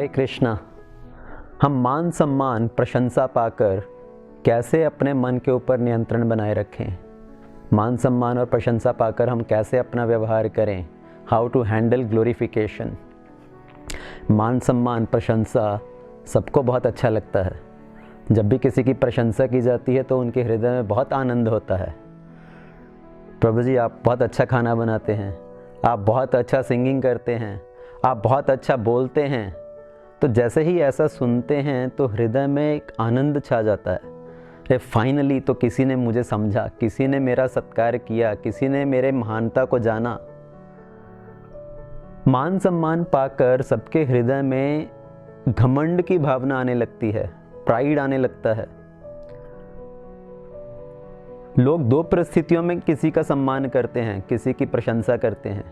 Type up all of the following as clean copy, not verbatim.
हरे कृष्णा। हम मान सम्मान प्रशंसा पाकर कैसे अपने मन के ऊपर नियंत्रण बनाए रखें, मान सम्मान और प्रशंसा पाकर हम कैसे अपना व्यवहार करें, हाउ टू हैंडल ग्लोरिफिकेशन। मान सम्मान प्रशंसा सबको बहुत अच्छा लगता है। जब भी किसी की प्रशंसा की जाती है तो उनके हृदय में बहुत आनंद होता है। प्रभु जी, आप बहुत अच्छा खाना बनाते हैं, आप बहुत अच्छा सिंगिंग करते हैं, आप बहुत अच्छा बोलते हैं। तो जैसे ही ऐसा सुनते हैं तो हृदय में एक आनंद छा जाता है। अरे फाइनली तो किसी ने मुझे समझा, किसी ने मेरा सत्कार किया, किसी ने मेरे महानता को जाना। मान सम्मान पाकर सबके हृदय में घमंड की भावना आने लगती है, प्राइड आने लगता है। लोग दो परिस्थितियों में किसी का सम्मान करते हैं, किसी की प्रशंसा करते हैं।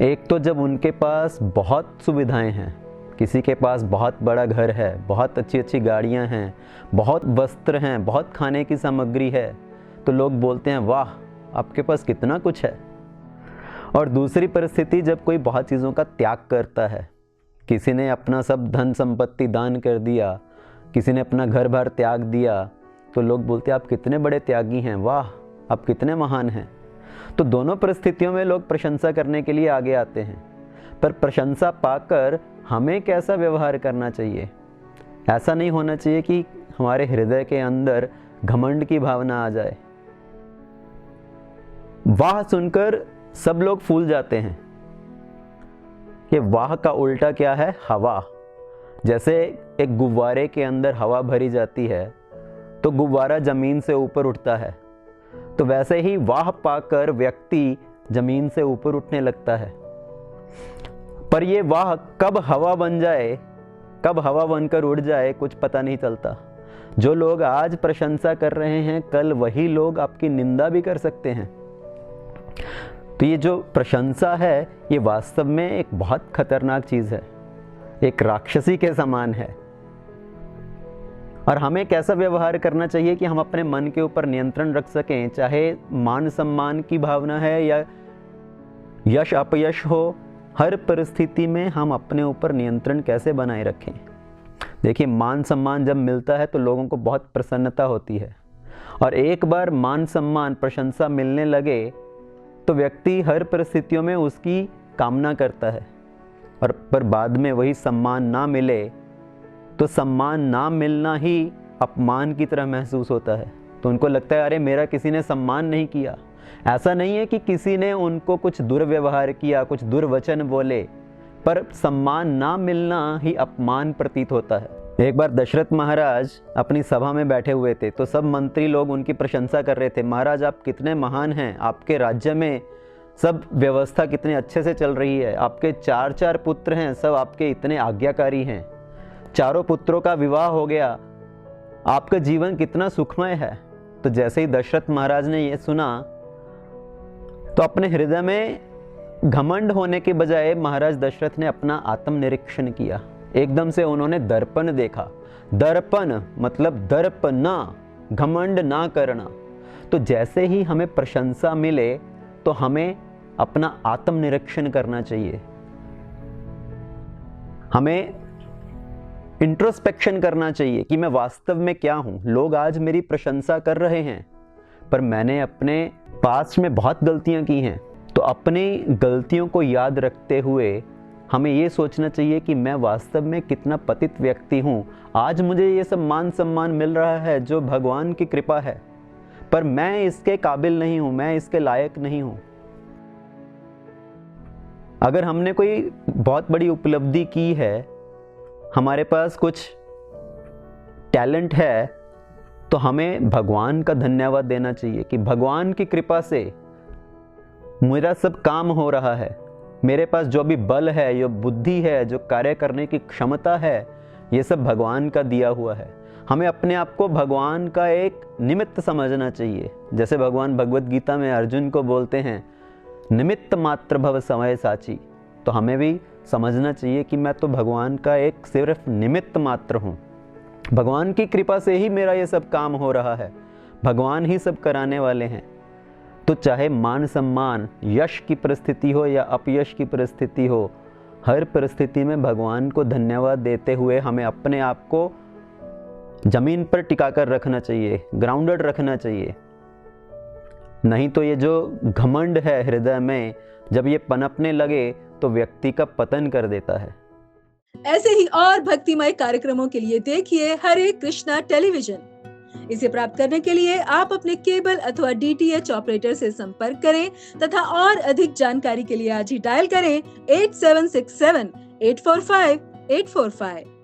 एक तो जब उनके पास बहुत सुविधाएं हैं, किसी के पास बहुत बड़ा घर है, बहुत अच्छी अच्छी गाड़ियां हैं, बहुत वस्त्र हैं, बहुत खाने की सामग्री है, तो लोग बोलते हैं वाह आपके पास कितना कुछ है। और दूसरी परिस्थिति जब कोई बहुत चीज़ों का त्याग करता है, किसी ने अपना सब धन संपत्ति दान कर दिया, किसी ने अपना घर बार त्याग दिया, तो लोग बोलते हैं आप कितने बड़े त्यागी हैं, वाह आप कितने महान हैं। तो दोनों परिस्थितियों में लोग प्रशंसा करने के लिए आगे आते हैं। पर प्रशंसा पाकर हमें कैसा व्यवहार करना चाहिए? ऐसा नहीं होना चाहिए कि हमारे हृदय के अंदर घमंड की भावना आ जाए। वाह सुनकर सब लोग फूल जाते हैं। ये वाह का उल्टा क्या है? हवा। जैसे एक गुब्बारे के अंदर हवा भरी जाती है तो गुब्बारा जमीन से ऊपर उठता है, तो वैसे ही वाह पाकर व्यक्ति जमीन से ऊपर उठने लगता है। पर ये वाह कब हवा बन जाए, कब हवा बनकर उड़ जाए, कुछ पता नहीं चलता। जो लोग आज प्रशंसा कर रहे हैं, कल वही लोग आपकी निंदा भी कर सकते हैं। तो ये जो प्रशंसा है, ये वास्तव में एक बहुत खतरनाक चीज़ है, एक राक्षसी के समान है। और हमें कैसा व्यवहार करना चाहिए कि हम अपने मन के ऊपर नियंत्रण रख सकें, चाहे मान सम्मान की भावना है या यश अपयश हो, हर परिस्थिति में हम अपने ऊपर नियंत्रण कैसे बनाए रखें। देखिए, मान सम्मान जब मिलता है तो लोगों को बहुत प्रसन्नता होती है, और एक बार मान सम्मान प्रशंसा मिलने लगे तो व्यक्ति हर परिस्थितियों में उसकी कामना करता है। और पर बाद में वही सम्मान ना मिले तो सम्मान ना मिलना ही अपमान की तरह महसूस होता है। तो उनको लगता है अरे मेरा किसी ने सम्मान नहीं किया। ऐसा नहीं है कि किसी ने उनको कुछ दुर्व्यवहार किया, कुछ दुर्वचन बोले, पर सम्मान ना मिलना ही अपमान प्रतीत होता है। एक बार दशरथ महाराज अपनी सभा में बैठे हुए थे तो सब मंत्री लोग उनकी प्रशंसा कर रहे थे। महाराज आप कितने महान हैं, आपके राज्य में सब व्यवस्था कितने अच्छे से चल रही है, आपके 4 पुत्र हैं, सब आपके इतने आज्ञाकारी हैं, चारों पुत्रों का विवाह हो गया, आपका जीवन कितना सुखमय है। तो जैसे ही दशरथ महाराज ने ये सुना तो अपने हृदय में घमंड होने के बजाय महाराज दशरथ ने अपना आत्मनिरीक्षण किया। एकदम से उन्होंने दर्पण देखा। दर्पण मतलब दर्प ना, घमंड ना करना। तो जैसे ही हमें प्रशंसा मिले तो हमें अपना आत्मनिरीक्षण करना चाहिए, हमें इंट्रोस्पेक्शन करना चाहिए कि मैं वास्तव में क्या हूं। लोग आज मेरी प्रशंसा कर रहे हैं, पर मैंने अपने पास्ट में बहुत गलतियां की हैं। तो अपनी गलतियों को याद रखते हुए हमें ये सोचना चाहिए कि मैं वास्तव में कितना पतित व्यक्ति हूं। आज मुझे ये सब मान सम्मान मिल रहा है जो भगवान की कृपा है, पर मैं इसके काबिल नहीं हूं, मैं इसके लायक नहीं हूं। अगर हमने कोई बहुत बड़ी उपलब्धि की है, हमारे पास कुछ टैलेंट है, तो हमें भगवान का धन्यवाद देना चाहिए कि भगवान की कृपा से मेरा सब काम हो रहा है। मेरे पास जो भी बल है, जो बुद्धि है, जो कार्य करने की क्षमता है, ये सब भगवान का दिया हुआ है। हमें अपने आप को भगवान का एक निमित्त समझना चाहिए। जैसे भगवान भगवत गीता में अर्जुन को बोलते हैं निमित्त मात्र भव समय साची। तो हमें भी समझना चाहिए कि मैं तो भगवान का एक सिर्फ निमित्त मात्र हूँ। भगवान की कृपा से ही मेरा ये सब काम हो रहा है, भगवान ही सब कराने वाले हैं। तो चाहे मान सम्मान, यश की परिस्थिति हो या अपयश की परिस्थिति हो, हर परिस्थिति में भगवान को धन्यवाद देते हुए हमें अपने आप को जमीन पर टिका कर रखना चाहिए, ग्राउंडेड रखना चाहिए। नहीं तो ये जो घमंड है हृदय में, जब ये पनपने लगे तो व्यक्ति का पतन कर देता है। ऐसे ही और भक्तिमय कार्यक्रमों के लिए देखिए हरे कृष्णा टेलीविजन। इसे प्राप्त करने के लिए आप अपने केबल अथवा DTH ऑपरेटर से संपर्क करें तथा और अधिक जानकारी के लिए आज ही डायल करें 8767 845 845।